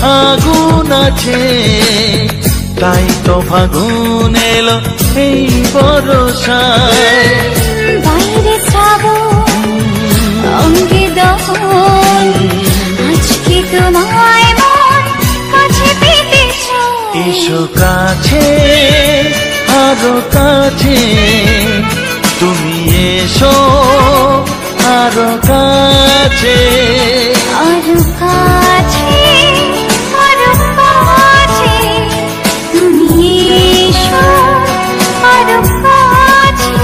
আগুন আছে, তাই তো ফাগুন এলো এই বরষায়। বাইরে শ্রাবণ অঙ্গে দহন, আজকে তোমায় মন কাছে পেতে চায়। এসো কাছে, আরো কাছে, তুমি এসো আরো কাছে, আরো কাছে, আরো কাছে, তুমি এসো আরো কাছে।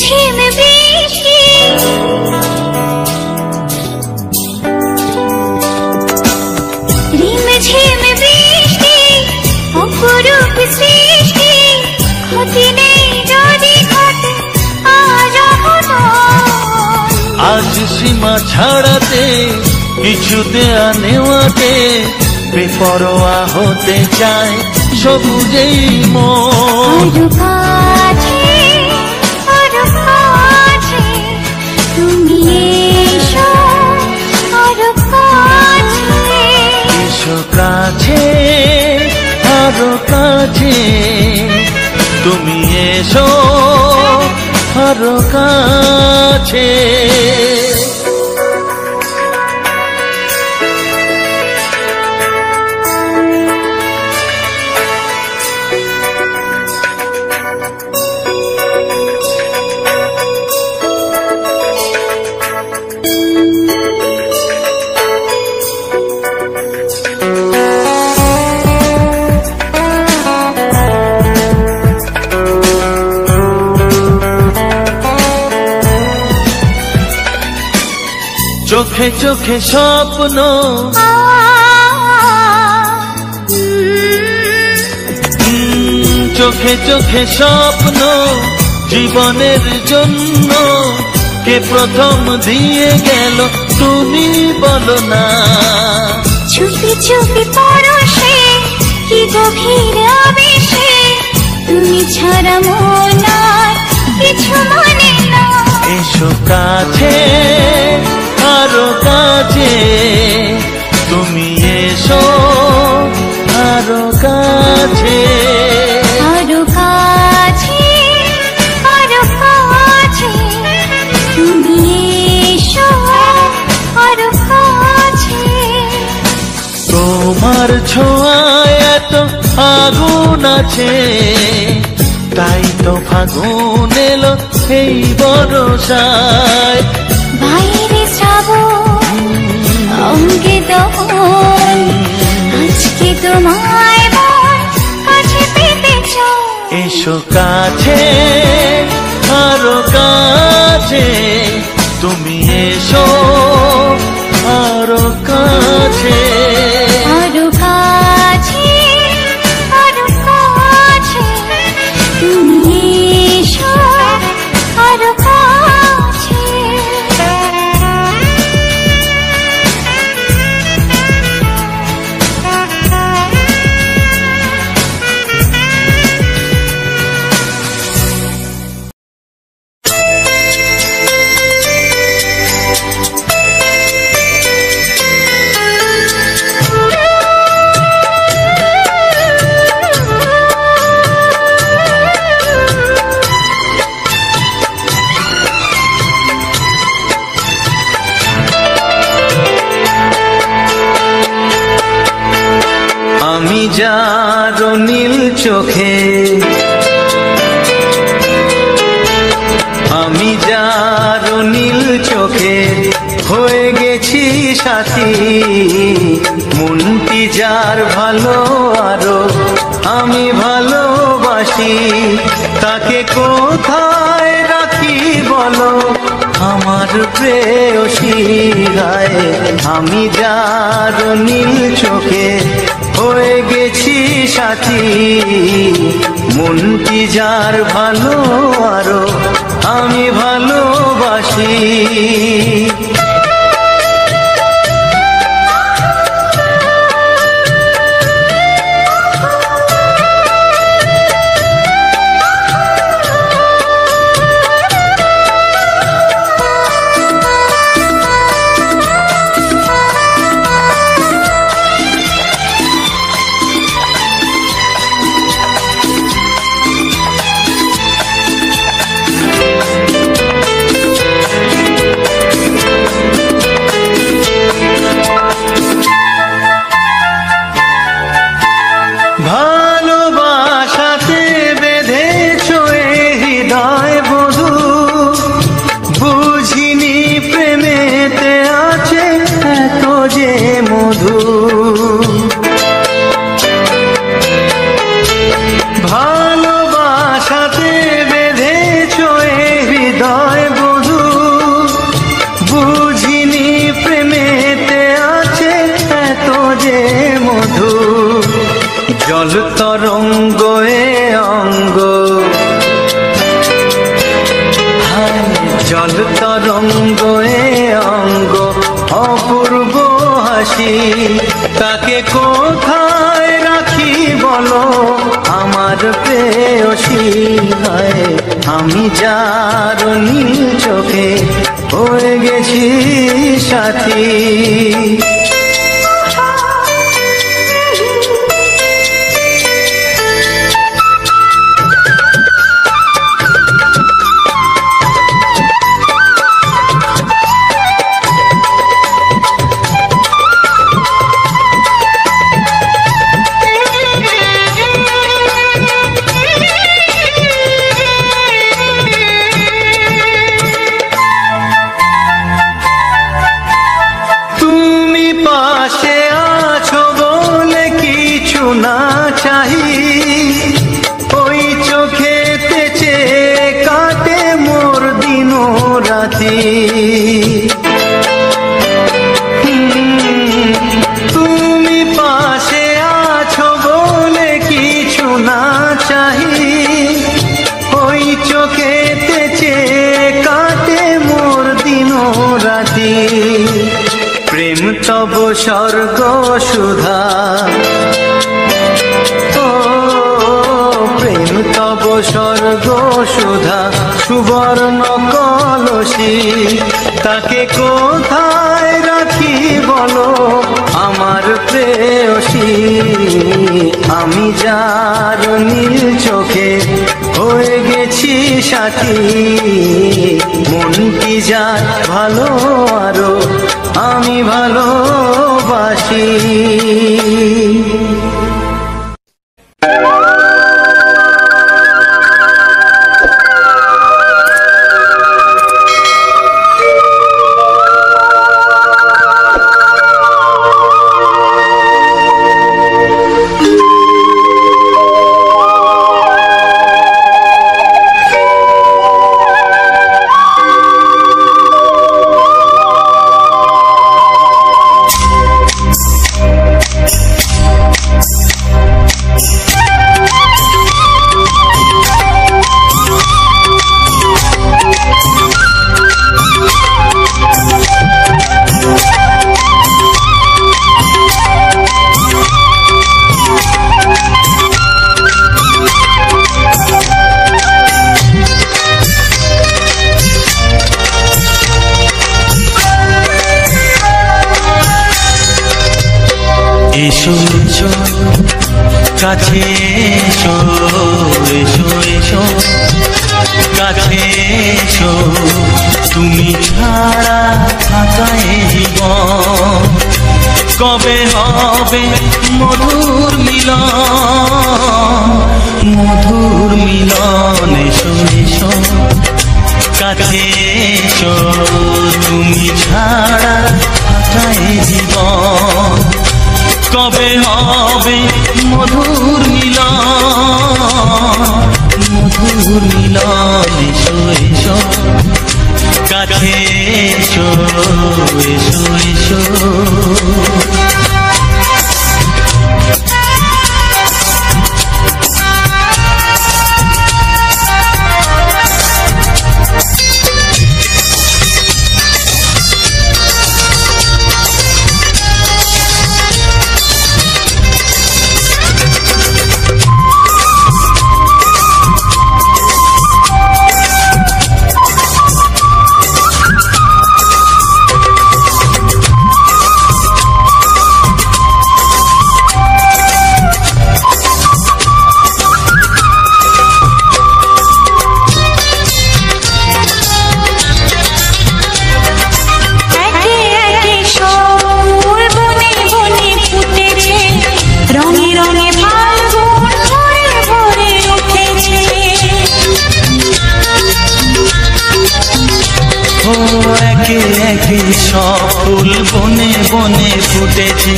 ঝিম বৃষ্টি, রিম ঝিম বৃষ্টি, অপরূপ সৃষ্টি, ক্ষতি নেই যদি ঘটে আজ অঘটন। আজ সীমা ছাড়াতে, কিছু দেয়া নেওয়াতে, বেপরোয়া হতে চায় সবুজেই মন। আরো কাছে, আরো কাছে, তুমি এসো আরো কাছে। এসো কাছে, আরো কাছে, তুমি এসো আরো কাছে। চোখে চোখে স্বপ্ন, চোখে চোখে স্বপ্ন, জীবনের জন্য কে প্রথম দিয়ে গেল তুমি বলো না। চুপি চুপি পরশে, কি গভীর আবেশে, তুমি ছাড়া মন আর কিছু মানে না। এসো কাছে, আরো কাছে, তুমি এসো আরো কাছে। আরো কাছে, আরো কাছে, তুমি এসো আরো কাছে। তোমার ছোঁয়ায় এত আগুন আছে, তাই তো ফাগুন এলো এই বরষায়। বাইরে শ্রাবণ অঙ্গে দহন, আজকে তোমায় মন কাছে পেতে চায়। এসো কাছে, আরো কাছে, তুমি এসো আরো কাছে। আরো কাছে, আরো কাছে, তুমি এসো আরো কাছে। আমি যার নীল চোখে, আমি যার নীল চোখে হয়ে গেছি সাথী, মনটি যার ভালো আরো আমি ভালোবাসি, তাকে কোথায় রাখি প্রেয়সী গায়ে আমি যার নীল চোখে হয়ে গেছি সাথী মনটি যার ভালো আরো আমি ভালোবাসি ভালোবাসাতে বেঁধেছ হৃদয় বধূ বুঝিনি প্রেমেতে আছে এত যে মধু ভালোবাসাতে বেঁধেছ হৃদয় বধূ বুঝিনি প্রেমেতে আছে এত যে মধু জল তরঙ্গ অঙ্গ জল তরঙ্গ অঙ্গ অপূর্ব হাসি তাকে কোথায় রাখি বলো আমার প্রেয়সী হয় আমি যার নীল চোখে হয়ে গেছি সাথী পাশে আছো বলে কিছু না চাহি ওই চোখেতে চেয়ে কাটে মোর দিন রাতি তুমি পাশে আছো বলে কিছু না চাহি ওই চোখেতে চেয়ে কাটে মোর দিন রাতি প্রেম তব স্বর্গ সুধা ও প্রেম তব স্বর্গ সুধা সুবর্ণ কলসী তাকে কোথায় রাখি বলো আমার প্রেয়সী আমি যার নীল চোখে হয়ে গেছি সাথী মনটি যার ভালো আরো আমি ভালোবাসি এসো এসো কাছে এসো এসো এসো কাছে এসো তুমি ছাড়া থাকায় জীবন কবে হবে মধুর মিলন এসো এসো কাছে এসো তুমি ছাড়া থাকায় জীবন কবে হবে মধুর মিলন এসো এসো কাছে এসো এসো সব ফুল বনে বনে ফুটেছে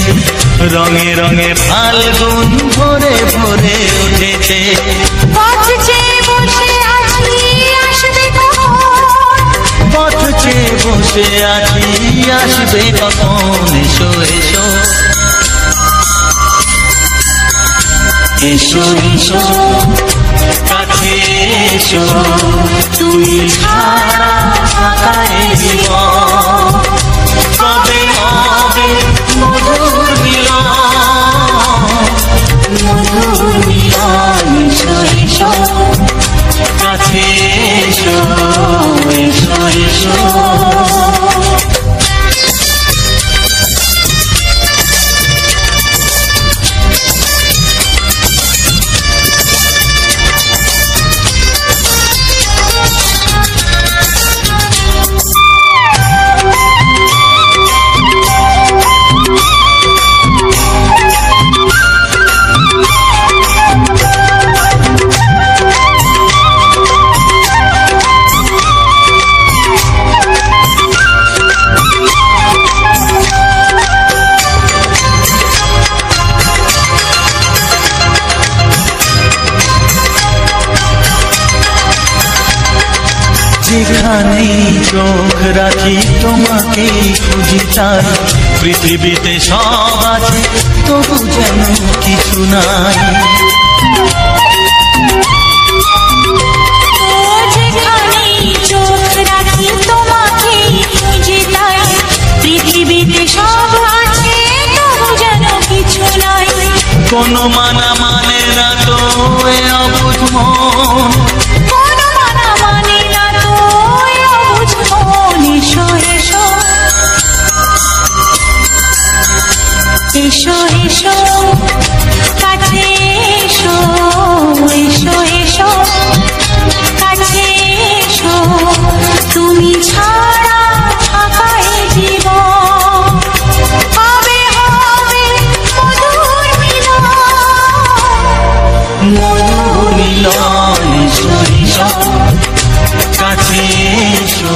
রঙে রঙে ফাল্গুন ভরে ভরে উঠেছে পথ চেয়ে বসে আছি আসবে পথ চেয়ে বসে আছি আসবে কখন এসো এসো এসো এসো কাছে এসো তুমি ছাড়া ফাঁকায় জীবন কবে হবে মধুর মিলন এসো এসো কাছে এসো এসো এসো যেখানেই চোখ রাখি তোমাকেই খুঁজি তাই পৃথিবীতে সব আছে তবু যেন কিছু নাই যেখানেই চোখ রাখি তোমাকেই খুঁজি তাই পৃথিবীতে সব আছে তবু যেন কিছু নাই কোনো মানা মানে না তো এ অবুঝ মন এসো এসো কাছে এসো এসো এসো কাছে এসো তুমি ছাড়া ফাঁকায় জীবন হবে হবে মধুর মিলন এসো এসো কাছে এসো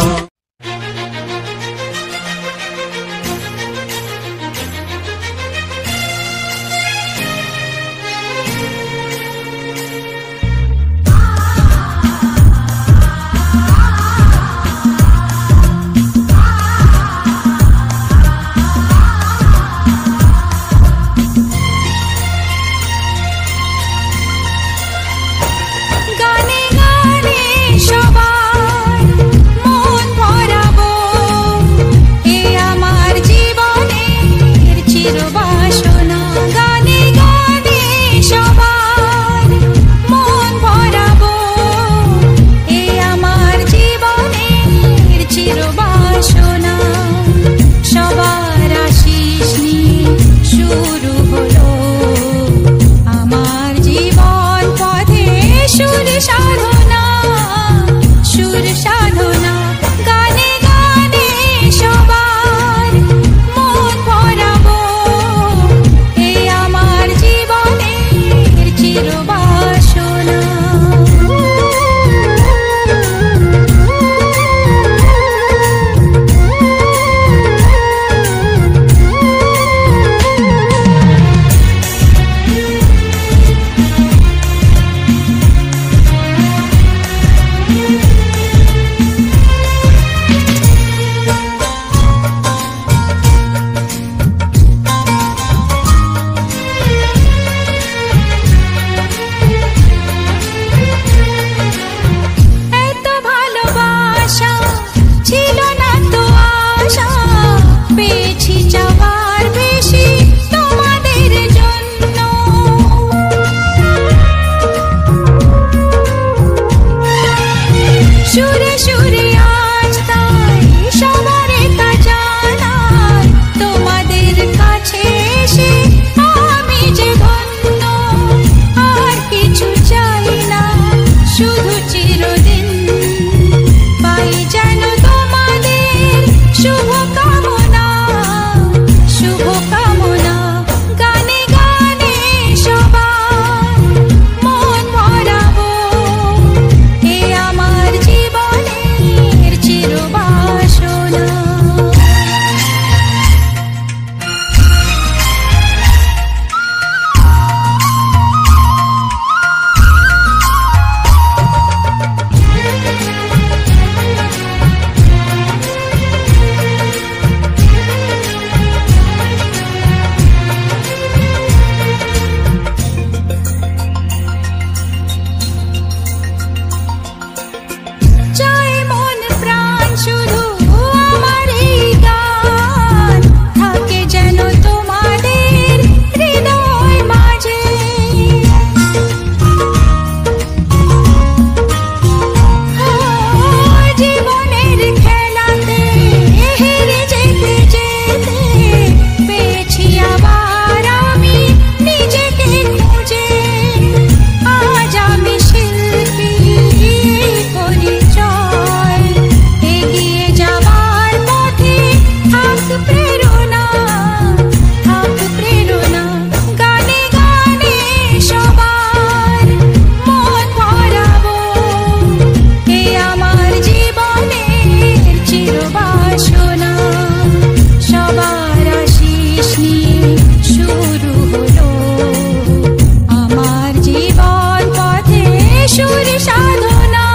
সাধনা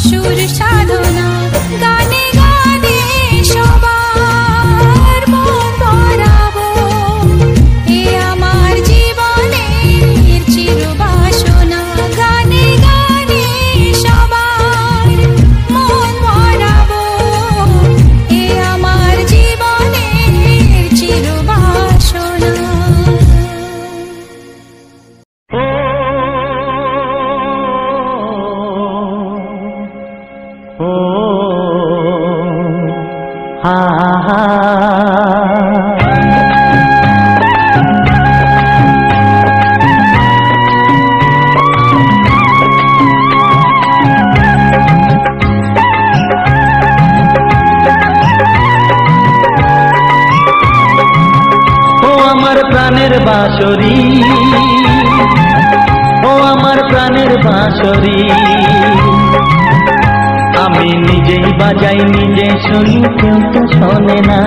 সুর সাধনা গানে গানে সবার মন ভরাবো এ আমার জীবনের চিরবাসনা গানে গানে সবার মন ভরাবো এ আমার জীবনের চিরবাসনা বাঁশরি ও আমার প্রাণের বাঁশরি আমি নিজেই বাজাই নিজে শুনি কেউ তো শোনে না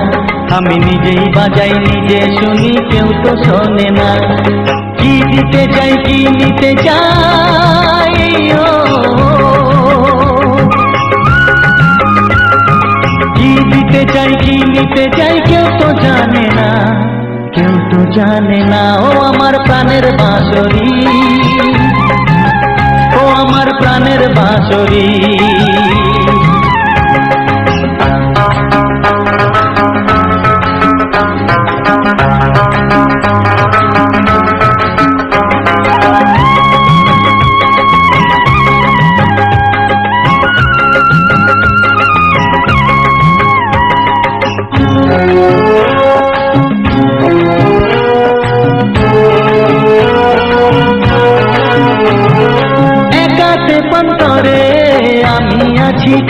আমি নিজেই বাজাই নিজে শুনি কেউ তো শোনে না কি দিতে চাই কি নিতে চাই কি দিতে চাই কি নিতে চাই কেউ তো জানে না কেউ তো জানে না ও আমার প্রাণের বাঁশরি ও আমার প্রাণের বাঁশরি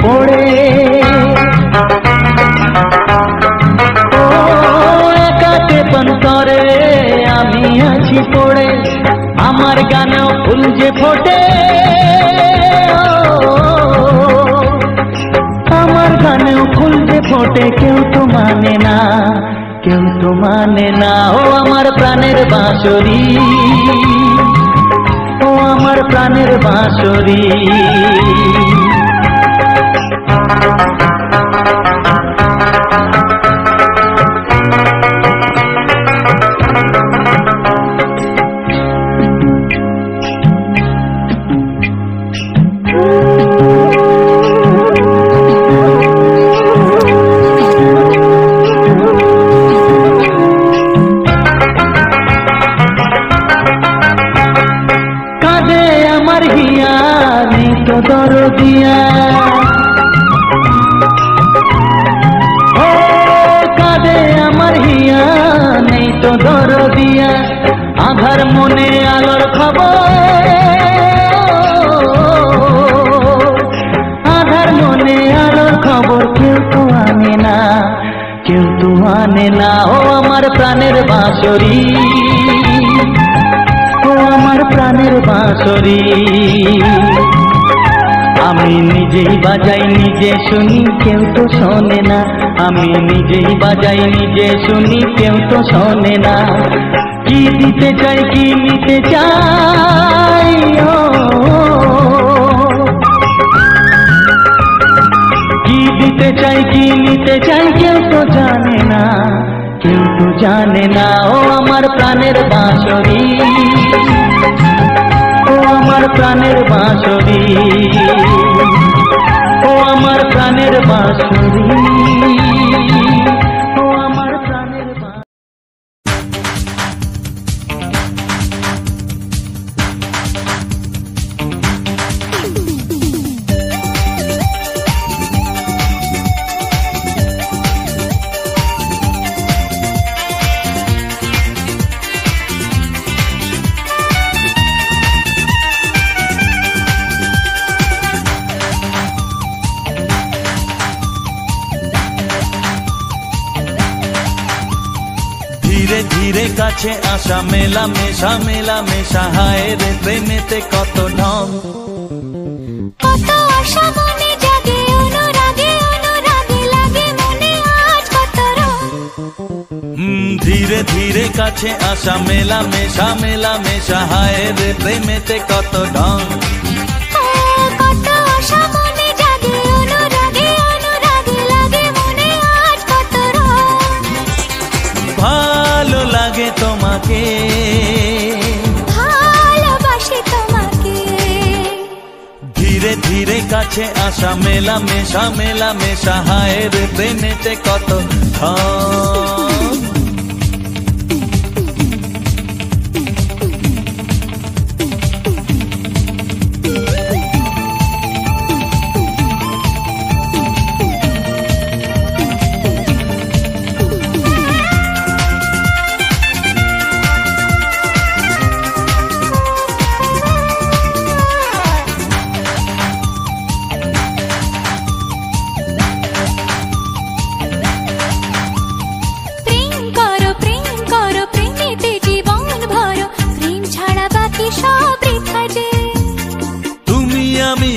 পড়ে ও একাতে পন্তরে আমি আছি পড়ে আমার গানেও ফুল যে ফোটে আমার গানেও ফুল যে ফোটে কেউ তো মানে না কেউ তো মানে না ও আমার প্রাণের বাঁশরি ও আমার প্রাণের বাঁশরি কাঁদে আমার হিয়া নেই তো দরদিয়া তো দরদিয়া আধার মনে আলোর খবর আধার মনে আলোর খবর কেউ তো আনে না কেউ তো আনে না ও আমার প্রাণের বাঁশরি ও আমার প্রাণের বাঁশরি আমি নিজেই বাজাই নিজে শুনি কেউ তো শোনে না আমি নিজেই বাজাই নিজে শুনি কেউ তো শোনে না কি দিতে চাই কি নিতে চাই কি দিতে চাই কি নিতে চাই কেউ তো জানে না কেউ তো জানে না ও আমার প্রাণের বাঁশরি ও আমার প্রাণের বাঁশরি ও আমার প্রাণের বাঁশরি ও আমার প্রাণের ধীরে ধীরে কাছে আসা মেলা মেশা হায় রে প্রেমেতে কত ঢং কত আশা মনে জাগে অনুরাগে অনুরাগে লাগে মনে আজ কত রং ধীরে ধীরে কাছে আসা মেলা মেশা হায় রে প্রেমেতে কত ঢং কাছে আসা মেলামেশা মেলামেশা হায়ের প্রেমেতে কত ধন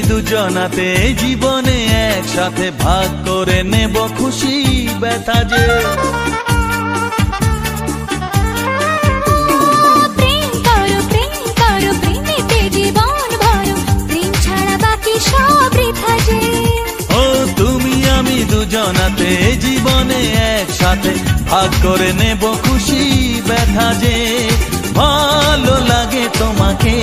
দুজনাতে জীবনে একসাথে ভাগ করে নেব খুশি ব্যথা যে প্রেম করো প্রেমেতে জীবন ভরো প্রেম ছাড়া বাকি সব বৃথা যে ও তুমি আমি দুজনাতে জীবনে একসাথে ভাগ করে নেব খুশি ব্যথা যে ভালো লাগে তোমাকে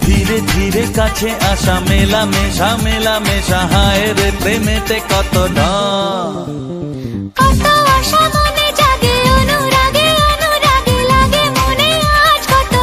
ধীরে ধীরে কাছে আসা মেলামেশা মেলামেশা হায়ের প্রেমেতে কত কত আশা মনে জাগে অনুরাগে অনুরাগে লাগে মনে আজ কত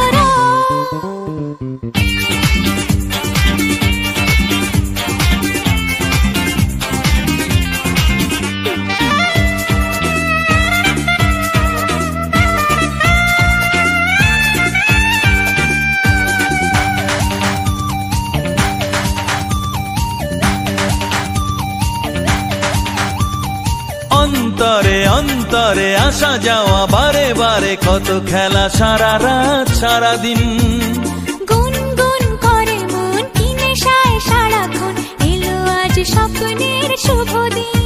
অন্তরে অন্তরে আসা যাওয়া বারে বারে কত খেলা সারা রাত সারা দিন গুনগুন করে মন কি নেশায় সারাক্ষণ এলো আজ স্বপ্নের শুভ দিন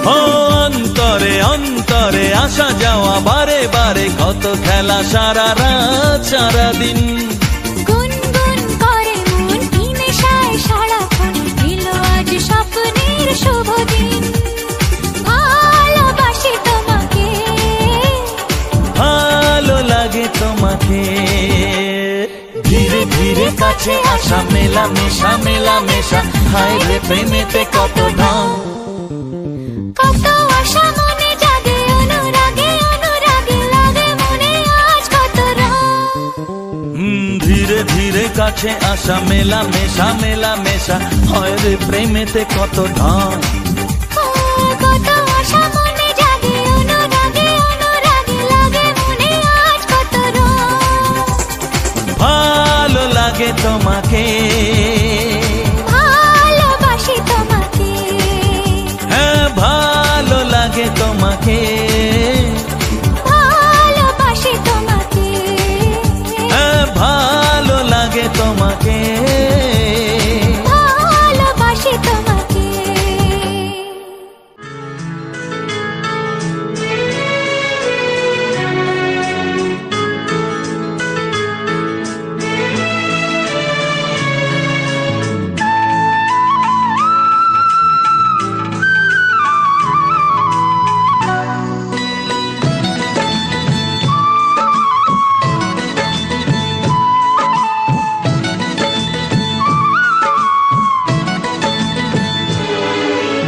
ও অন্তরে অন্তরে আসা যাওয়া বারে বারে কত খেলা সারা রাত সারা দিন গুনগুন করে মন কি নেশায় সারাক্ষণ এলো আজ স্বপ্নের শুভ দিন ভালোবাসি তোমাকে ভালো লাগে তোমাকে ধীরে ধীরে কাছে আসা মেলামেশা মেলামেশা হায়রে প্রেমেতে কত দাম কত আশা মনে জাগে অনুরাগে অনুরাগে লাগে মনে আজ কত ধীরে ধীরে কাছে আসা মেলামেশা মেলামেশা হায়রে প্রেমেতে কত দাম কত আশা মনে জাগে অনুরাগে অনুরাগে লাগে মনে আজ কত ভালো লাগে তোমাকে ভালোবাসি তোমাকে হ্যাঁ ভালো লাগে তোমাকে ভালোবাসি তোমাকে হ্যাঁ ভালো লাগে তোমাকে ভালোবাসি তোমাকে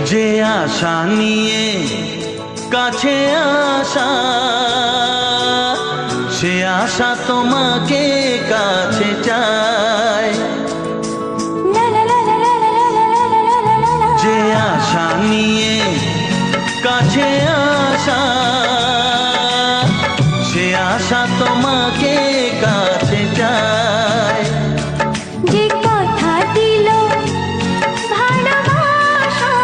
যে আশা নিয়ে কাছে আসা সে আশা তোমাকে কাছে চায় যে আশা নিয়ে কাছে আসা সে আশা তোমাকে কাছে চায় যে কথা দিল ভালোবাসা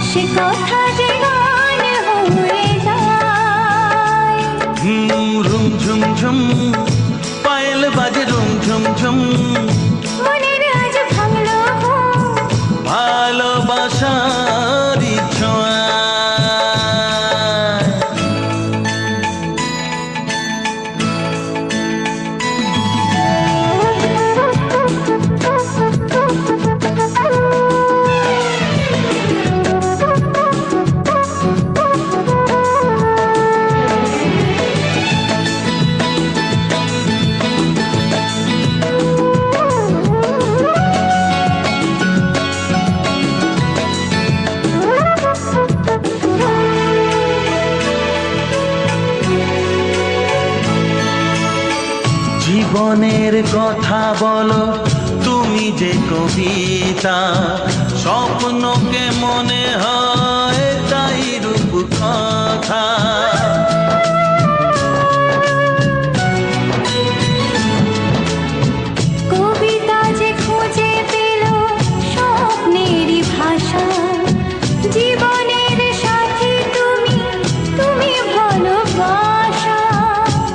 সে কথা যে গান হয়ে যায় রুম ঝুম ঝুম পায়েল বাজে রুম ঝুম ঝুম মনের আজ ভাঙলো ভালোবাসার ছোঁয়া জীবনের কথা বলো তুমি যে কবিতা, স্বপ্নকে মনে হয় তাই রূপ কথা। কবিতা যে খুঁজে পেল স্বপ্নেরই ভাষা, জীবনের সাথী তুমি, তুমি ভালোবাসা।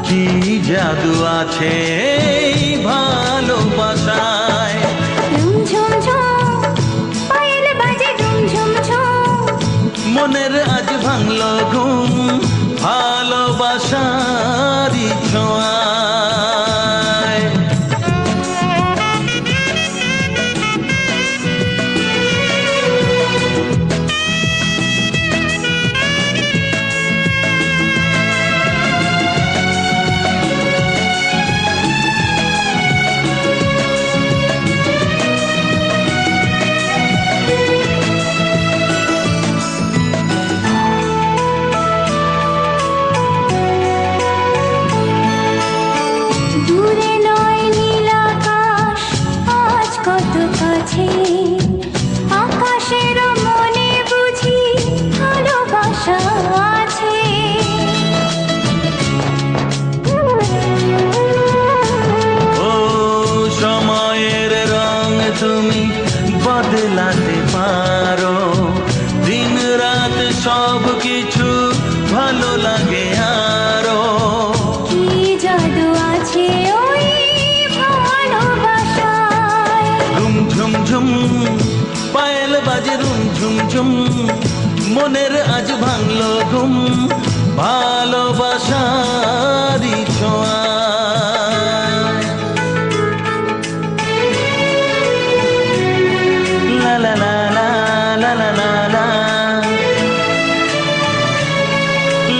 কি জাদু আছে এই ভালোবাসায়, ঝুম ঝুম পায়েল বাজে ঝুম ঝুম, মনের আজ ভাঙলো ঘুম ভালোবাসারই ছোঁয়ায়। দূরে নয় নীল আকাশ আজ কত কাছে, আকাশের মনে বুঝি ভালোবাসা আছে। ও সময়ের রং তুমি বদলাতে পারো, দিন রাত সব কিছু ভালো লাগে আরো। কি জাদু আছে ওই ভালোবাসায়, ঝুম ঝুম ঝুম পায়েল বাজে রুম ঝুম ঝুম, মনের আজ ভাঙলো ঘুম ভালোবাসারই ছোঁয়ায়। লা লা লা লা লা লা লা লা,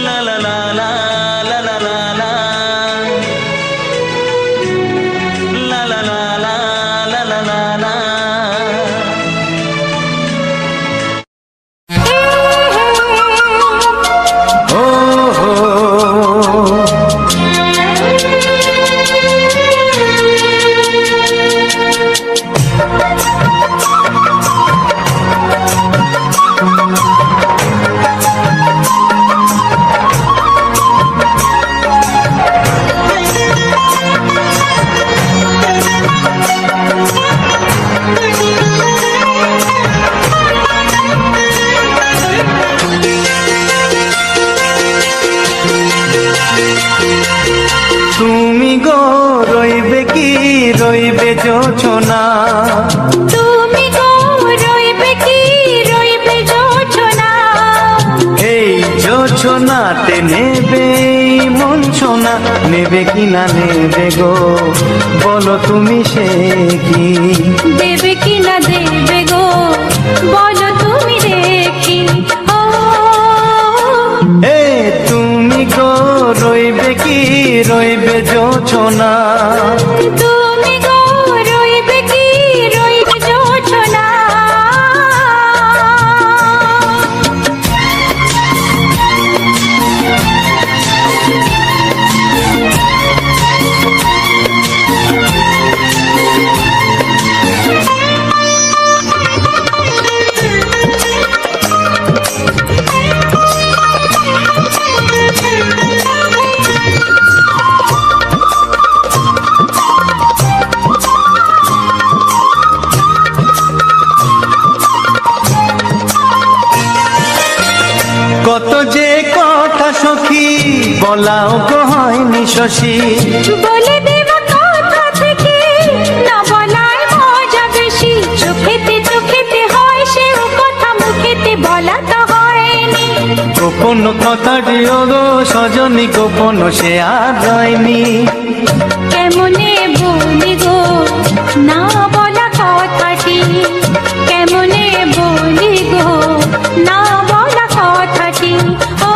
লা লা লা লা লা লা লা লা, লা লা লা লা লা লা লা লা। ও হো তুমি গো রইবে কি রইবে জোছনা, তুমি গো রইবে কি রইবে জোছনা, এই জোছনাতে নেবে মন সোনা, নেবে কি না নেবে গো বলো তুমি সে কি, দেবে কি না দেবে গো বলো তুমি দেখি। ও এ তুমি গো রইবে কি রইবে জোছনা, তুমি গো রইবে কি রইবে জোছনা। কত যে কথা সখী বলাও গো হয়নি শশী, বলে দেব কথা থেকে না বলায় মজা বেশি, চোখেতে চোখেতে হয় সেও কথা মুখেতে বলা তো হয়নি। গোপন কথাটি গো সজনী গোপন সে আর রয়নি, কেমনে বলি গো না বলা কথাটি, কেমনে বলি গো না বলা কথাটি। ও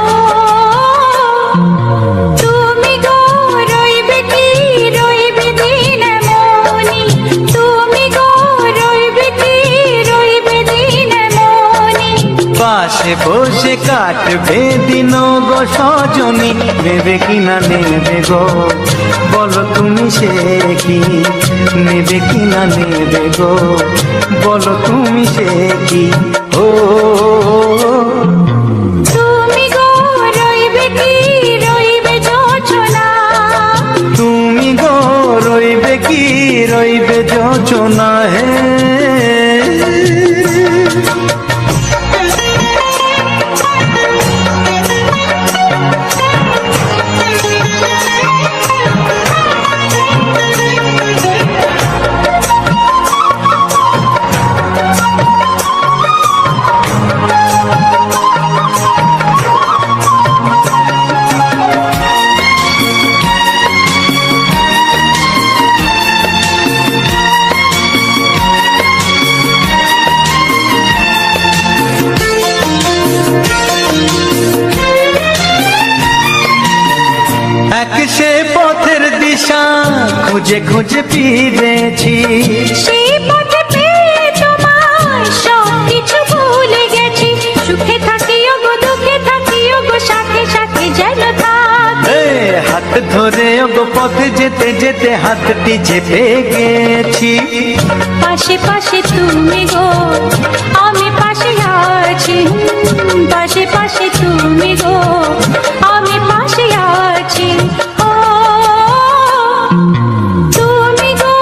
তুমি গো রইবে কি রইবে দিন মনি, তুমি গো রইবে কি রইবে দিন মনি, পাশে বসে কাটবে দিন গো সজনী, নেবে কি না নেবে গো বলো তুমি সে কি, নেবে কি না নেবে গো বলো তুমি সে কি। ও তুমি গো রইবে কি রইবে যোচনা, তুমি গো রইবে কি রইবে যোচনা হে। সে পথের দিশা খুঁজে খুঁজে ফিরেছি, সেই পথে পেয়ে তোমার সব কিছু ভুলে গেছি। সুখে থাকিও গো দুঃখে থাকিও গো সাথে সাথে যেন থাকি। হাত ধরে গো পথে যেতে যেতে হাতটি চেপে গেছি। পাশে পাশে তুমি গো আমি পাশে আছি, পাশে পাশে তুমি গো আমি পাশে আছি। ও তুমি গো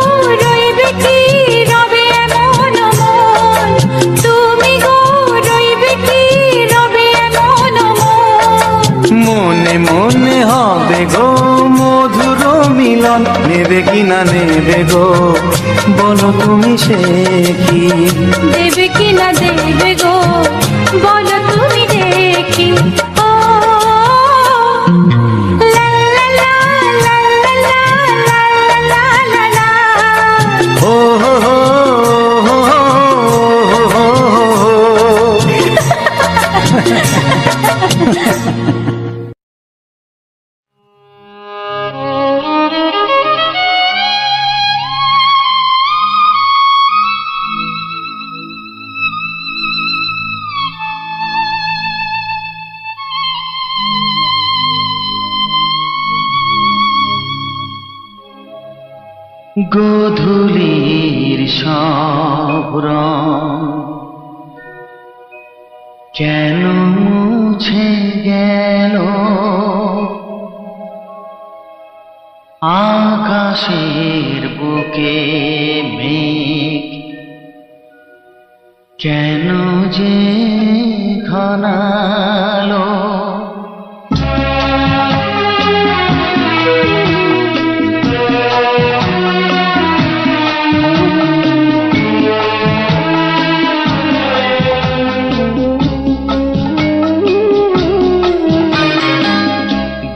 রইবে কি রবে এমন মন, তুমি গো রইবে কি রবে এমন মন। মনে মনে হবে গো মধুর মিলন, নেবে কি না নেবে গো বলো তুমি সে কি, দেবে কি না দেবে গো বলো তুমি দেখি। ও লা লা লা লা লা লা লা লা লা। ও হো হো হো হো হো হো। গোধূলির সব রং কেন মুছে গেল, আকাশের বুকে মেঘ কেন যে ঘনালো।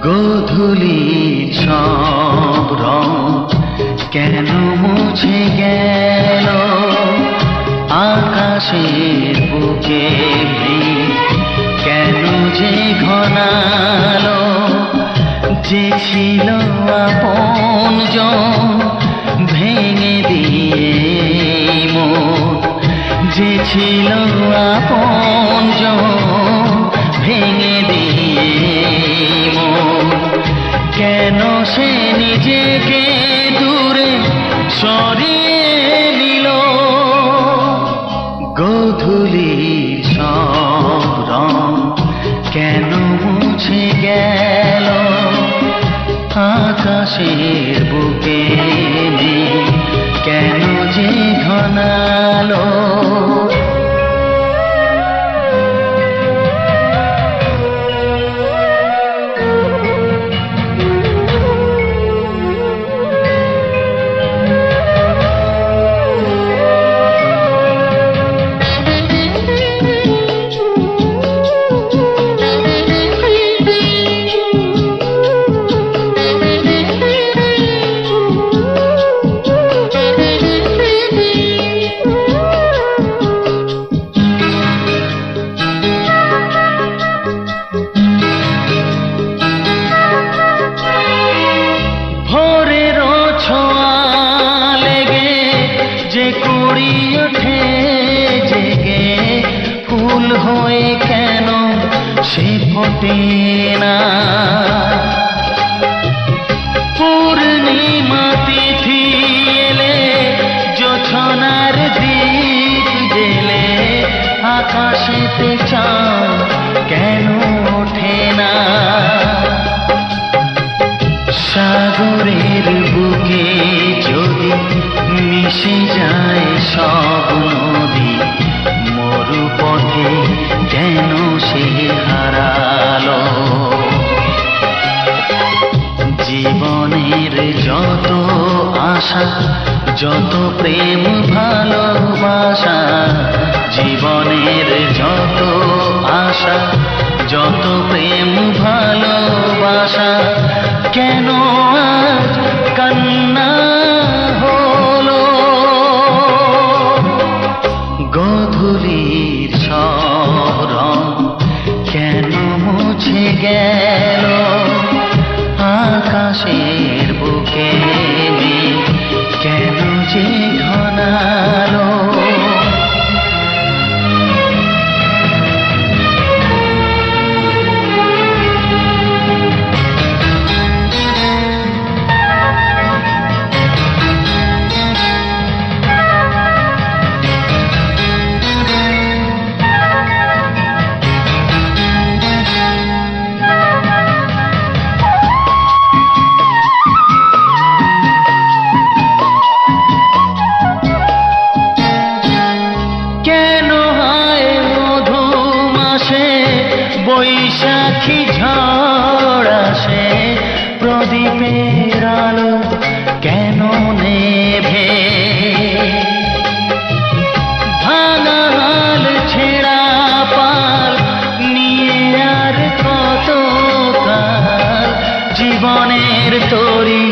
গোধূলির সব রং কেন মুছে গেল, আকাশের বুকে কেন যে ঘনালো। যে ছিল আপনজন ভেঙে দিয়ে মন, যে ছিল আপনজন ভেঙে দিয়ে মন, কেন সে নিজেকে দূরে সরিয়ে নিল। গোধূলির সব রং কেন মুছে গেল, আকাশে ফোটে না। পূর্ণিমা তিথি এলে জোছনার দীপ জেলে আকাশেতে চাঁদ কেন ওঠে না। সাগরের বুকে যদি মিশে যায় সব নদী, মরুপথে কেন সে হারালো। জীবনের যত আশা, যত প্রেম ভালোবাসা, জীবনের যত আশা, যত প্রেম ভালোবাসা, কেন আজ কান্না হলো। গধূলির সব রং কেন মুছে গেল। আকাশের বুকে মেঘ কেন যে ঘনালো। বৈশাখী ঝড় আসে, প্রদীপের আলো কেন নেভে। ভাঙা হাল ছেঁড়া পাল নিয়ে আর কত কাল জীবনের তরি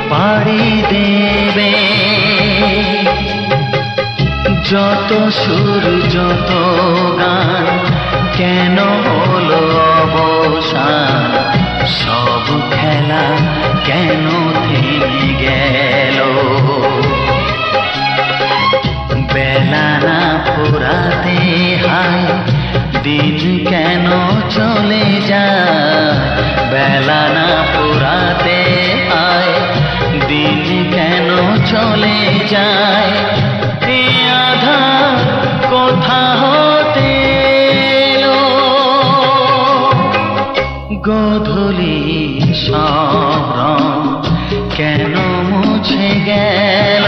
পাড়ি দেবে। যত সুর যত গান কেন হলো অবসান। সব খেলা কেন থেমে গেল। বেলা না ফুরাতে হায় দিন কেন চলে যায়। বেলা না ফুরাতে হায় দিন কেন চলে যায়। এ আধার কোথা হতে গধূলির সব রং কেন মুছে গেল।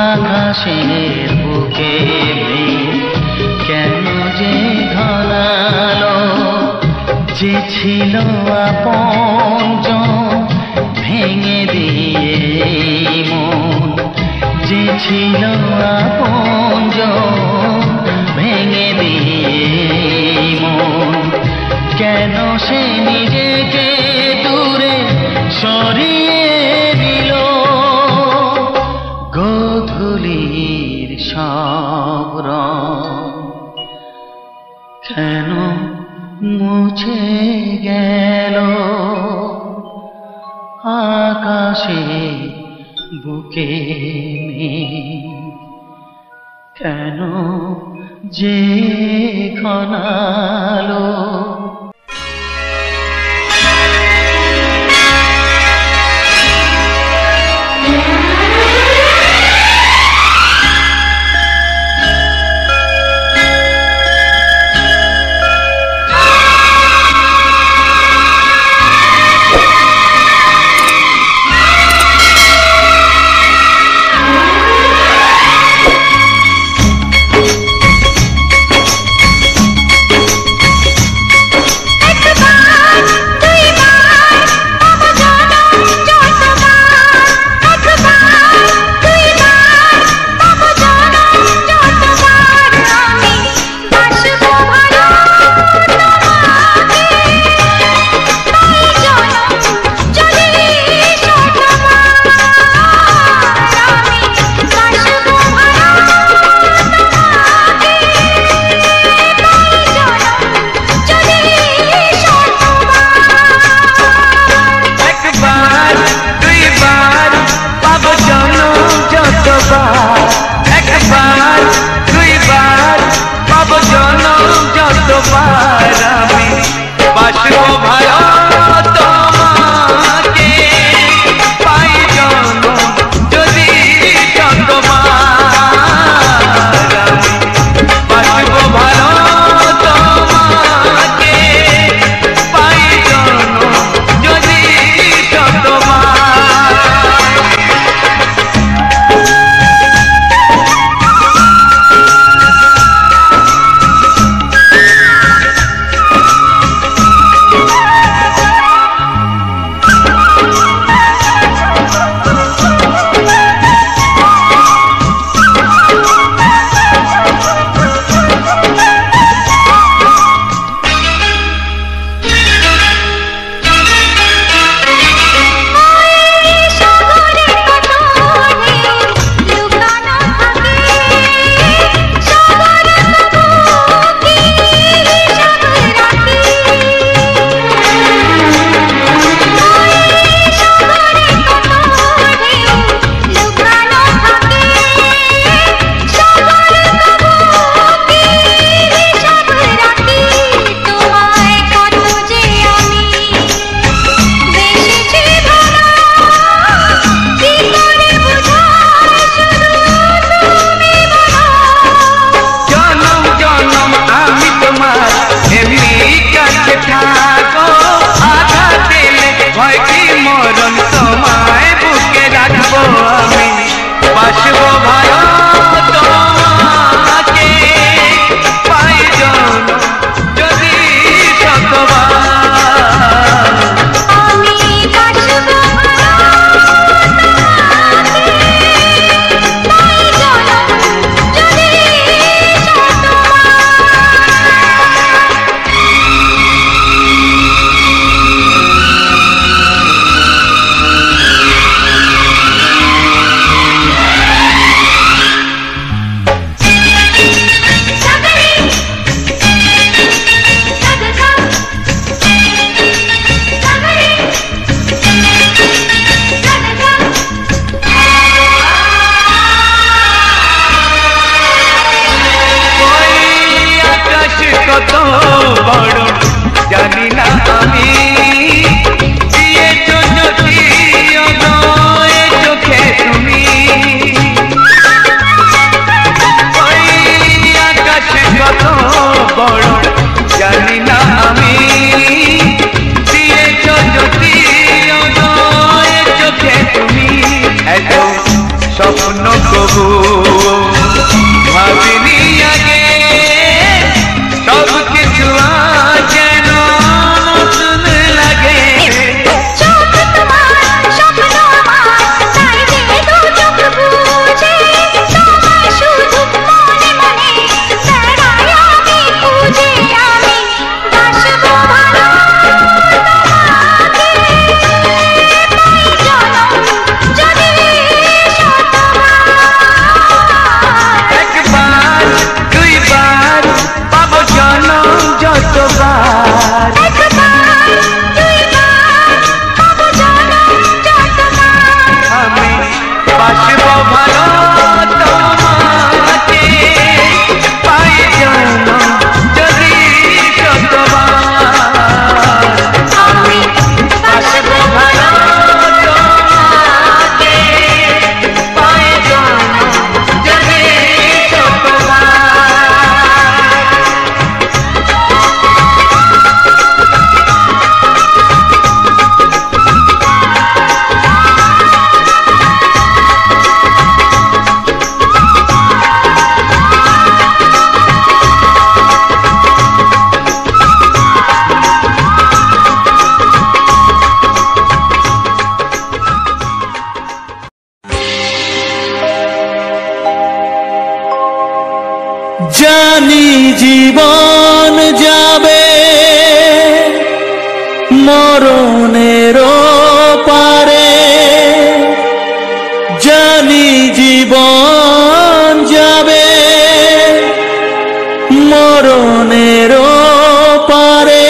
আকাশের বুকে মেঘ কেন যে ঘনালো। যে ছিল আপনজন ভেঙে দিয়ে মন, যে ছিল আপনজন ভেঙে দিয়ে মন, কেন সে নিজেকে দূরে সরিয়ে দিল। গধূলির সব রং কেন মুছে গেল। আকাশে বুকে মেঘ কেন যে ঘনালো। থাকো আঘাত দিলে ভয় কি মরণ তোমায় বুকে রাখবো আমি বাসবো ভালো তোমাকে পাই জন যদি শতবার আমি বাসবো কত বড় জানি না আমি দিয়েছো যদি অদয়ে চোখে তুমি ওই আকাশ কত বড় জানি না আমি দিয়েছো যদি অদয়ে চোখে তুমি এত স্বপ্ন কবু ভাবিনি আগে সব কিছু যেন নতুন লাগে চোখ তোমার স্বপ্ন আমার তাই যে দু চোখ বুঝে তোমায় শুধু মনে মনে বেড়াই আমি খুঁজে আমি বাসবো ভালো তোমাকে পাই জনম যদি শতবার একবার দুইবার পাবো জনম যতবার আমি বাসবো ভালো তোমাকে পাই জনম যদি শতবার আমি বাসবো ভালো তোমাকে পাই জনম যদি শতবার জানি জীবন যাবে মরণের পারে, জানি জীবন যাবে মরণের পারে,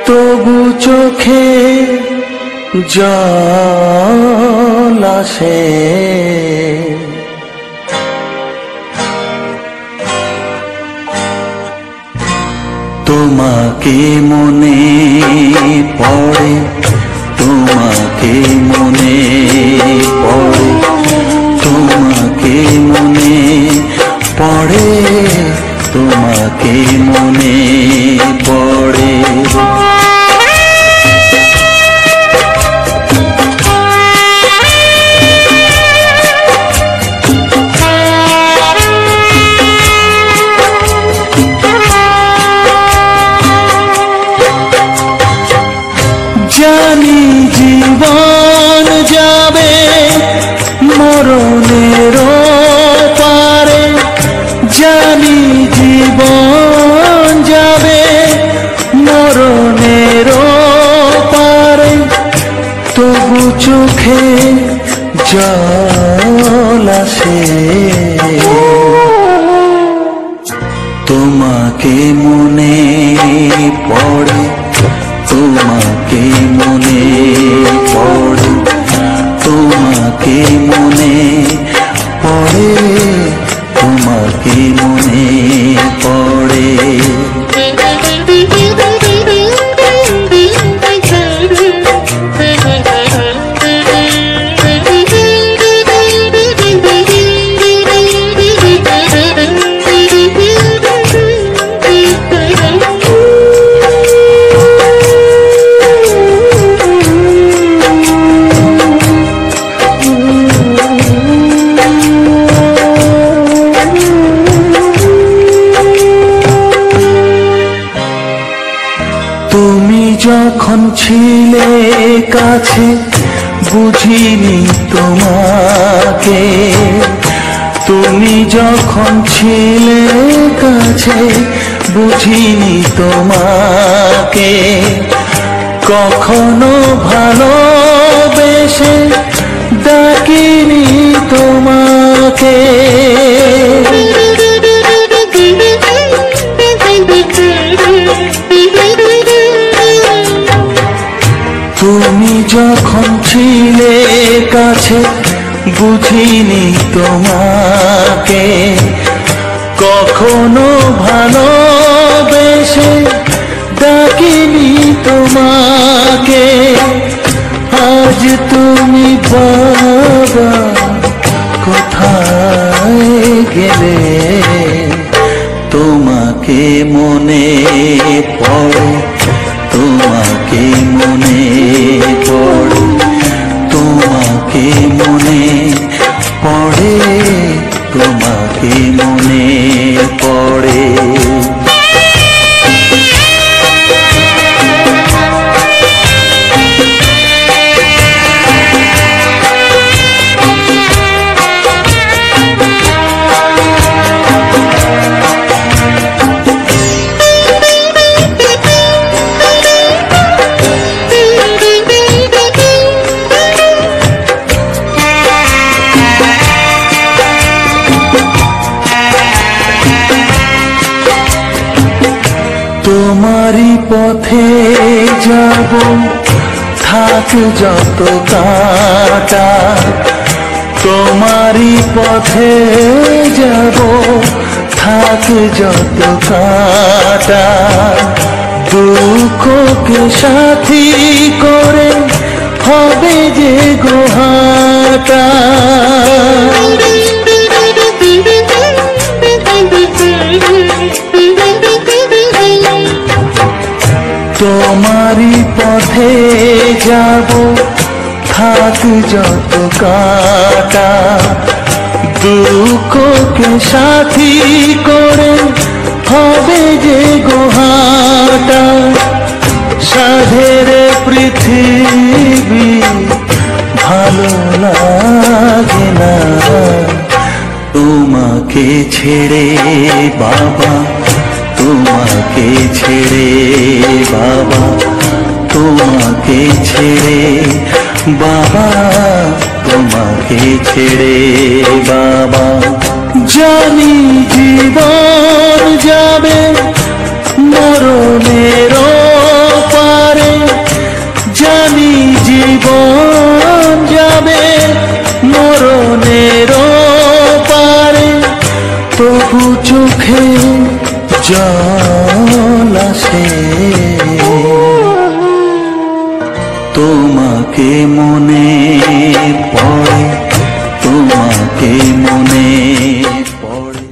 তবু চোখে জল আসে তোমাকে মনে পড়ে, তোমাকে মনে পড়ে, তোমাকে মনে পড়ে, তোমাকে মনে পড়ে। জানি জীবন যাবে মরণের পারে, জানি জীবন যাবে মরণের পারে, তবু চোখে জল আসে তোমাকে মনে পড়ে, তোমাকে মনে পড়ে, তোমাকে মনে পড়ে, তোমাকে মনে পড়ে। Thank you. যখন ছিলে কাছে বুঝিনি তোমাকে, তুমি যখন ছিলে কাছে বুঝিনি তোমাকে, কখনো ভালোবেসে ডাকিনি তোমাকে। তুমি যখন ছিলে কাছে বুঝিনি তোমাকে, কখনো ভালোবেসে ডাকিনি তোমাকে। আজ তুমি বাবা কোথায় গেলে, তোমাকে মনে পড়ে, তোমাকে মনে পড়ে, তোমাকে মনে পড়ে, তোমাকে মনে পড়ে। তোমারই পথে যাব থাক যত কাঁটা, তোমারই পথে যাব থাক যত কাঁটা, দুঃখকে সাথী করে হবে যে গোহাটা। তোমারই পথে যাব থাক যত কাঁটা, দুঃখকে সাথী করে হবে যে গোহাটা। সাধের পৃথিবী ভালো লাগে না তোমাকে ছেড়ে বাবা, তোমাকে ছেড়ে বাবা, তোমাকে ছেড়ে বাবা, তোমাকে ছেড়ে বাবা। জানি জীবন যাবে মরণের পারে, জানি জীবন যাবে মরণের পারে, তবু চোখে জল আসে তোমাকে মনে পড়ে, তোমাকে মনে পড়ে।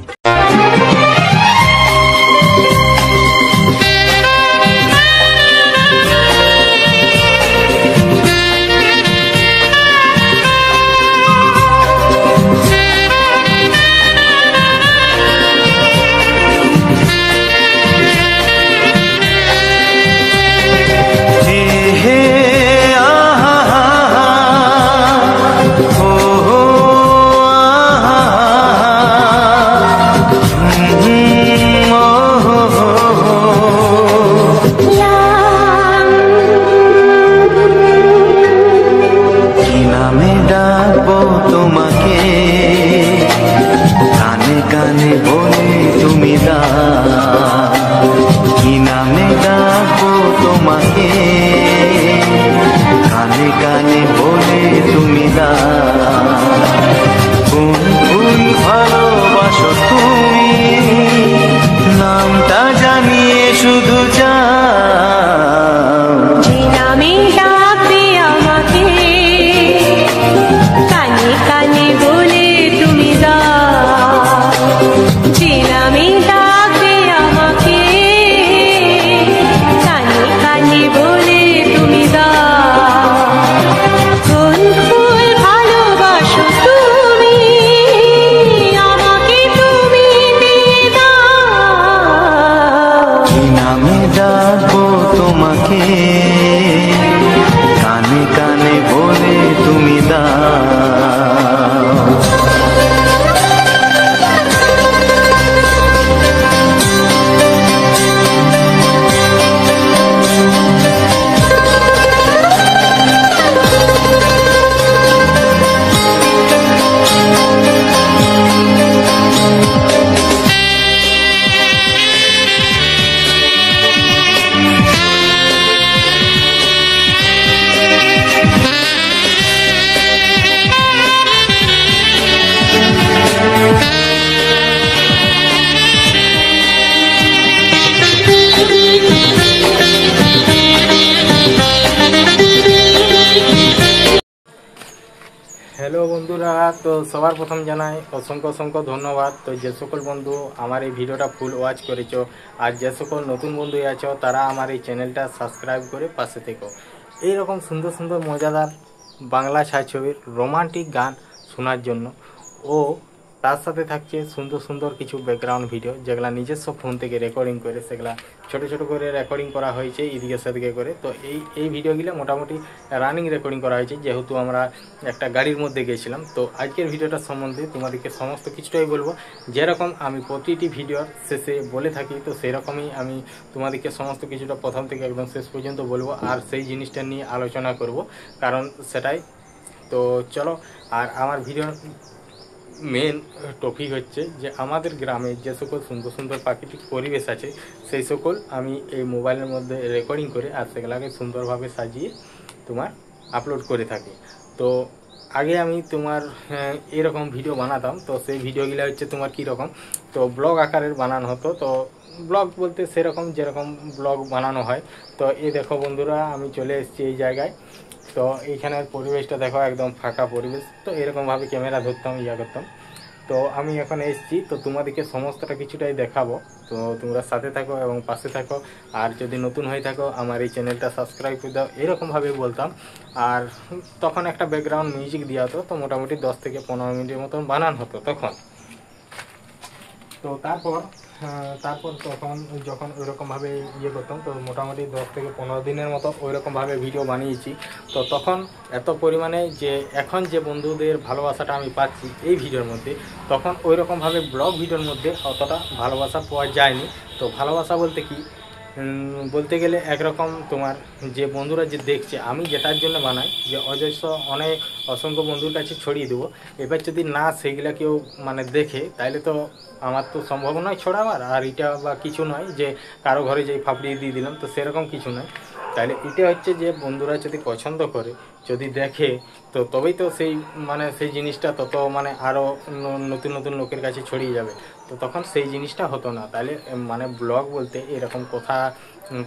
নামে ডাকবো তোমাকে। হ্যালো বন্ধুরা, তো সবার প্রথম জানাই অসংখ্য ধন্যবাদ। তো যে সকল বন্ধু আমার এই ভিডিওটা ফুল ওয়াচ করেছো আর যে সকল নতুন বন্ধু আছো তারা আমার এই চ্যানেলটা সাবস্ক্রাইব করে পাশে থেকো। এইরকম সুন্দর সুন্দর মজাদার বাংলা ছায়াছবির রোমান্টিক গান শোনার জন্য ও তার সাথে থাকছে সুন্দর সুন্দর কিছু ব্যাকগ্রাউন্ড ভিডিও যেগুলা নিজস্ব ফোন থেকে রেকর্ডিং করে সেগুলা ছোট ছোট করে রেকর্ডিং করা হয়েছে এদিকে সেদিকে করে। তো এই ভিডিওগুলো মোটামুটি রানিং রেকর্ডিং করা হয়েছে, যেহেতু আমরা একটা গাড়ির মধ্যে গেছিলাম। তো আজকের ভিডিওটা সম্বন্ধে তোমাদেরকে সমস্ত কিছুটাই বলবো, যেরকম আমি প্রতিটি ভিডিওর শেষে বলে থাকি, তো সেরকমই আমি তোমাদেরকে সমস্ত কিছুটা প্রথম থেকে একদম শেষ পর্যন্ত বলবো আর সেই জিনিসটা নিয়ে আলোচনা করব, কারণ সেটাই। তো চলো, আর আমার ভিডিওর মেন টপিক হচ্ছে যে আমাদের গ্রামে যে সকল সুন্দর সুন্দর প্রাকৃতিক পরিবেশ আছে সেই সকল আমি এই মোবাইলের মধ্যে রেকর্ডিং করে আর সেগুলোকে সুন্দরভাবে সাজিয়ে তোমার আপলোড করে থাকি। তো আগে আমি তোমার এরকম ভিডিও বানাতাম, তো সেই ভিডিওগুলো হচ্ছে তোমার কীরকম, তো ব্লগ আকারের বানানো হতো। তো ব্লগ বলতে সেরকম যেরকম ব্লগ বানানো হয়। তো এই দেখো বন্ধুরা, আমি চলে এসেছি এই জায়গায়। তো এইখানের পরিবেশটা দেখো, একদম ফাঁকা পরিবেশ। তো এরকমভাবে ক্যামেরা ধরতাম, করতাম। তো আমি এখন এসেছি, তো তোমাদেরকে সমস্তটা কিছুটাই দেখাবো। তো তোমরা সাথে থাকো এবং পাশে থাকো, আর যদি নতুন হয়ে থাকো আমার এই চ্যানেলটা সাবস্ক্রাইব করে দাও, এরকমভাবে বলতাম। আর তখন একটা ব্যাকগ্রাউন্ড মিউজিক দেওয়া হতো, তো মোটামুটি 10 থেকে 15 মিনিটের মতন বানান হতো তখন। তো তারপর তখন যখন ওইরকমভাবে করতাম, তো মোটামুটি 10 থেকে 15 দিনের মতো ওইরকমভাবে ভিডিও বানিয়েছি। তো তখন এত পরিমাণে যে এখন যে বন্ধুদের ভালোবাসাটা আমি পাচ্ছি এই ভিডিওর মধ্যে, তখন ওইরকমভাবে ব্লগ ভিডিওর মধ্যে অতটা ভালোবাসা পাওয়া যায়নি। তো ভালোবাসা বলতে কি, বলতে গেলে একরকম তোমার যে বন্ধুরা যে দেখছে আমি যেটার জন্য বানাই, যে অজস্র অসংখ্য বন্ধুর কাছে ছড়িয়ে দেবো। এবার যদি না সেগুলা কেউ মানে দেখে, তাইলে তো আমার তো সম্ভব নয় ছড়াবার, আর এটা বা কিছু নয় যে কারো ঘরে যেই ফাপড়িয়ে দিয়ে দিলাম, তো সেরকম কিছু নয়। তাহলে এটা হচ্ছে যে বন্ধুরা যদি পছন্দ করে, যদি দেখে, তো তবেই তো সেই জিনিসটা তত মানে আরও নতুন নতুন লোকের কাছে ছড়িয়ে যাবে। তো তখন সেই জিনিসটা হতো না। তাহলে মানে ব্লগ বলতে এরকম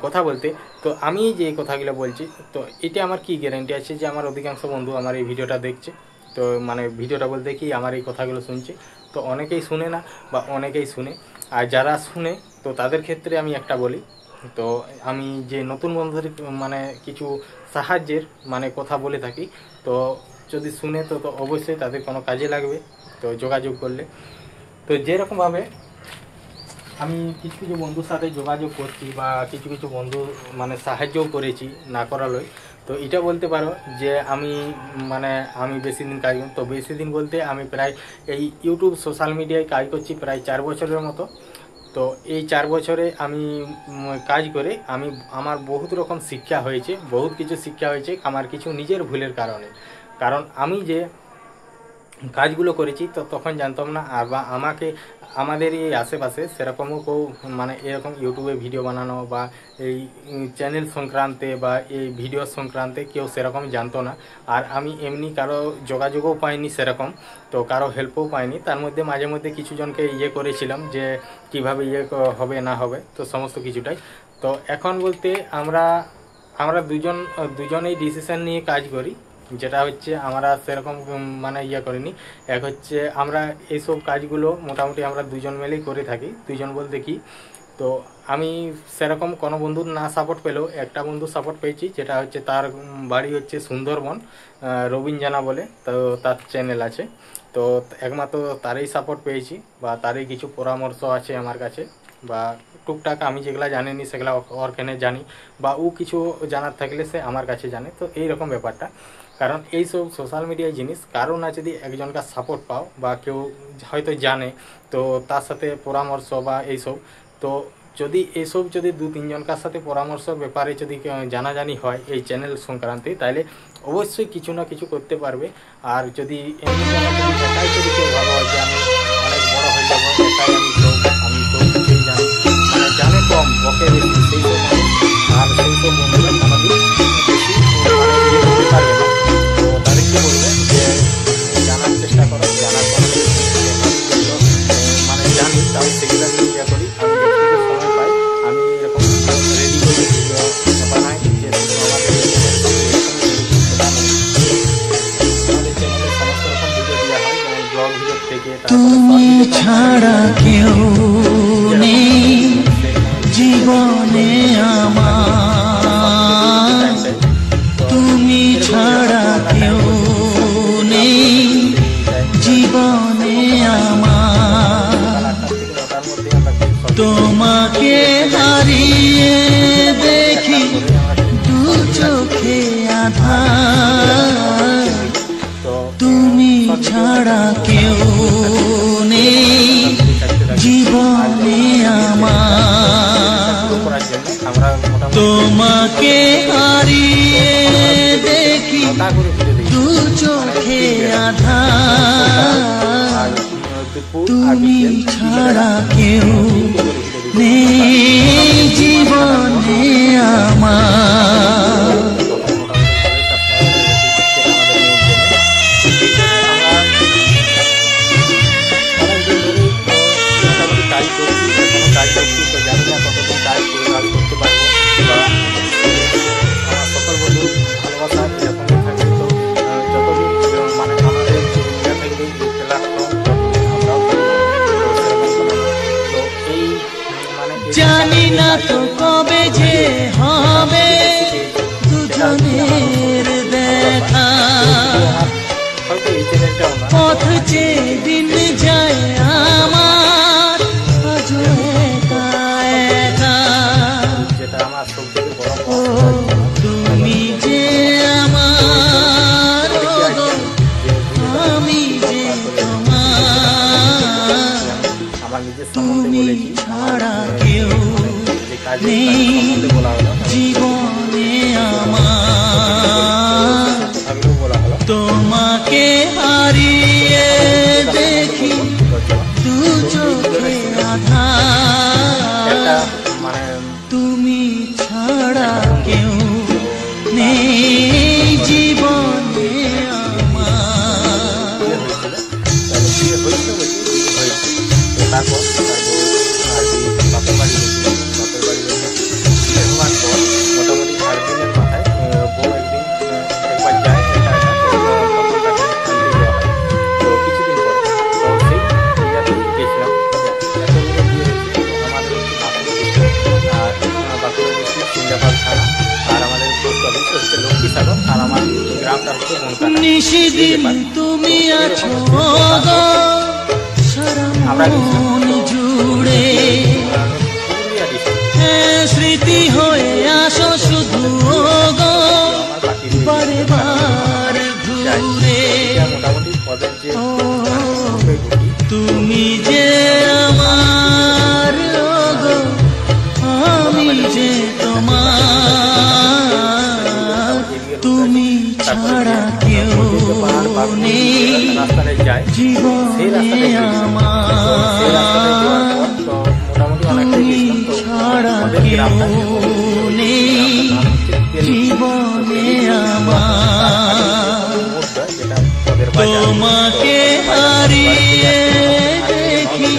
কথা বলতে, তো আমি যে কথাগুলো বলছি, তো এটা আমার কি গ্যারান্টি আছে যে আমার অধিকাংশ বন্ধু আমার এই ভিডিওটা দেখছে। তো মানে ভিডিওটা বলতে কি আমার এই কথাগুলো শুনছে। তো অনেকেই শুনে না বা অনেকেই শুনে, আর যারা শুনে তো তাদের ক্ষেত্রে আমি একটা বলি, তো আমি যে নতুন বন্ধুদের মানে কিছু সাহায্যের মানে কথা বলে থাকি। তো যদি শুনে তো অবশ্যই তাদের কোনো কাজে লাগবে, তো যোগাযোগ করলে। তো যেরকমভাবে আমি কিছু কিছু বন্ধুর সাথে যোগাযোগ করছি বা কিছু কিছু বন্ধু মানে সাহায্যও করেছি না করালই, তো এটা বলতে পারো যে আমি বেশি দিন কাজ করি। তো বেশি দিন বলতে আমি প্রায় এই ইউটিউব সোশ্যাল মিডিয়ায় কাজ করছি প্রায় 4 বছরের মতো। তো এই 4 বছরে আমি কাজ করে আমার বহুত রকম শিক্ষা হয়েছে, বহুত কিছু শিক্ষা হয়েছে আমার কিছু নিজের ভুলের কারণে। কারণ আমি যে কাজগুলো করেছি তো তখন জানতাম না, আর বা আমাদের এই আশেপাশে সেরকমও কেউ মানে এরকম ইউটিউবে ভিডিও বানানো বা এই চ্যানেল সংক্রান্তে বা এই ভিডিও সংক্রান্তে কেউ সেরকম জানতো না। আর আমি এমনি কারো যোগাযোগও পাইনি সেরকম, তো কারো হেল্পও পাইনি। তার মধ্যে মাঝে মধ্যে কিছু জনকে করেছিলাম যে কিভাবে হবে না হবে, তো সমস্ত কিছুটাই। তো এখন বলতে আমরা দুজনেই ডিসিশন নিয়ে কাজ করি, যেটা হচ্ছে আমরা সেরকম মানে করিনি। এক হচ্ছে আমরা এইসব কাজগুলো মোটামুটি আমরা দুজন মিলেই করে থাকি। দুজন বলতে কি, তো আমি সেরকম কোনো বন্ধুর না সাপোর্ট পেলেও একটা বন্ধু সাপোর্ট পেয়েছি, যেটা হচ্ছে তার বাড়ি হচ্ছে সুন্দরবন, রবীন জানা বলে, তো তার চ্যানেল আছে। তো একমাত্র তারই সাপোর্ট পেয়েছি বা তারই কিছু পরামর্শ আছে আমার কাছে, বা টুকটাক আমি যেগুলো জানিনি সেগুলো ওর কেনে জানি, বা ও কিছু জানার থাকলে সে আমার কাছে জানে। তো এইরকম ব্যাপারটা, কারণ এইসব সোশ্যাল মিডিয়ায় জিনিস কারো না যদি একজনকার সাপোর্ট পাও বা কেউ হয়তো জানে, তো তার সাথে পরামর্শ বা এইসব, তো যদি এইসব যদি 2-3 জনকার সাথে পরামর্শ ব্যাপারে যদি জানাজানি হয় এই চ্যানেল সংক্রান্তে, তাহলে অবশ্যই কিছু না কিছু করতে পারবে। আর যদি এমনি একাই যদি কেউ ভালো হয় যে আমি অনেক বড় হয়ে যাবো, একাই আমি তো কিছুই জানি, মানে জানে কম বকে বেশি, সেই সব আর সেই সব বন্ধুরা আমাদের বেশি করতে পারবে না। তো তাদেরকে বলবে যে জানার চেষ্টা করো, জানার পর মানে জানি তাও সেগুলো আমি করি। আমি যতটুকু সময় পাই আমি এরকম রেডি করে ভিডিও বানাই, যে আমাদের চ্যানেলে সমস্ত তোমাকে হারিয়ে দেখি দু চোখে আধার, তুমি ছাড়া কেউ নেই জীবনে আমার। তোমাকে হারিয়ে দেখি দু চোখে আধার, তুমি ছাড়া কেউ নেই জীবনে আমার। জানি না তো কবে যে হবে দুজনের দেখা, পথ যে দিন যায় আমার আজও একা একা। ও তুমি যে আমার, আমি যে তোমার, তুমি ছাড়া কেউ নেই জীবনে আমার। তোমাকে হারিয়ে দেখি দু চোখে আধার, তুমি ছাড়া কেউ নেই জীবনে আমার। মোটামুটি 8 দিনের মাথায় বউ একদিন একবার যায়, তো কিছুদিন পরে তো সেই জায়গাতে গেছিলাম। আমাদের বাঁকুড়া ডিস্ট্রিক্ট সিন্দাপাল থানা, আর আমাদের পোস্ট অফিস হচ্ছে লক্ষ্মীসাগর, আর আমার গ্রামটা হচ্ছে বনকাটা। নিশিদিন তুমি আছো সারা মন জুড়ে, স্মৃতি হয়ে আসো শুধু গো বারে বার ঘুরে। তুমি যে আমার গো, আমি যে তোমার, তুমি ছাড়া কেউ নেই জীবনে আমার। তুমি ছাড়া কেউ নেই জীবনে আমার। তোমাকে হারিয়ে দেখি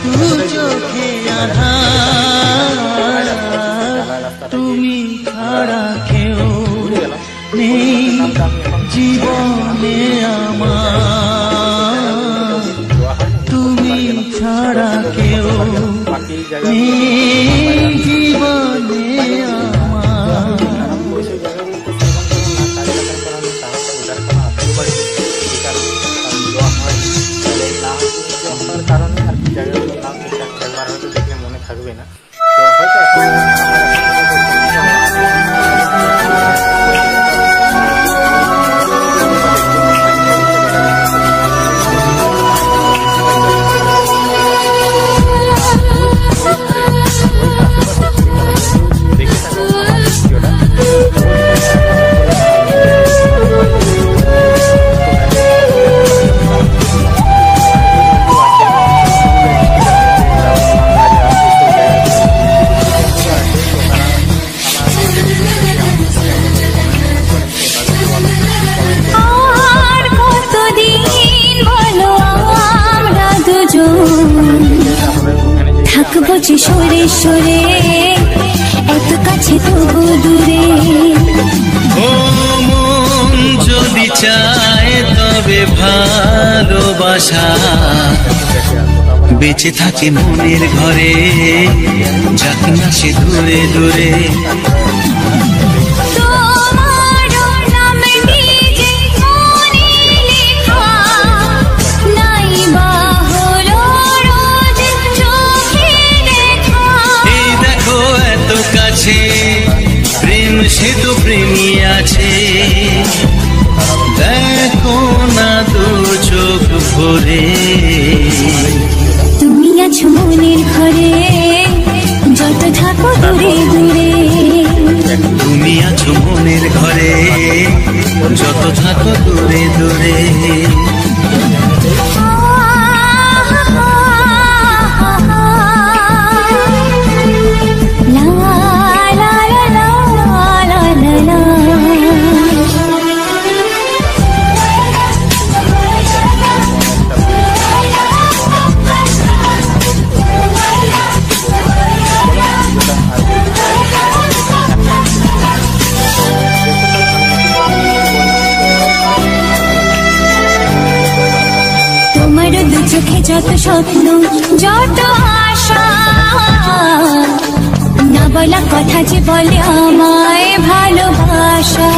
দু চোখে আধার, তুমি ছাড়া কেউ নেই জীবনে আমার। তুমি ছাড়া কেউ নেই জীবনে আমার। কারণে আর কি জায়গাগুলোর নাম ঠিকঠাক একবার হয়তো দেখলে মনে থাকবে না, তো হয়তো এখন থাকবো যে সরে সরে এত কাছে তবু দূরে। ও মন যদি চায় তবে ভালোবাসা বেঁচে থাকে মনের ঘরে, যাক না সে দূরে দূরে। নাই বা হলো রোজ চোখে দেখা। দেখো না দু চোখ ভরে, তুমি আছো মনের ঘরে যত থাকো দূরে দূরে, তুমি আছো মনের ঘরে যত থাকো দূরে দূরে। দু চোখে যত স্বপ্ন যত আশা, না বলা কথা যে বলে আমায় ভালোবাসা।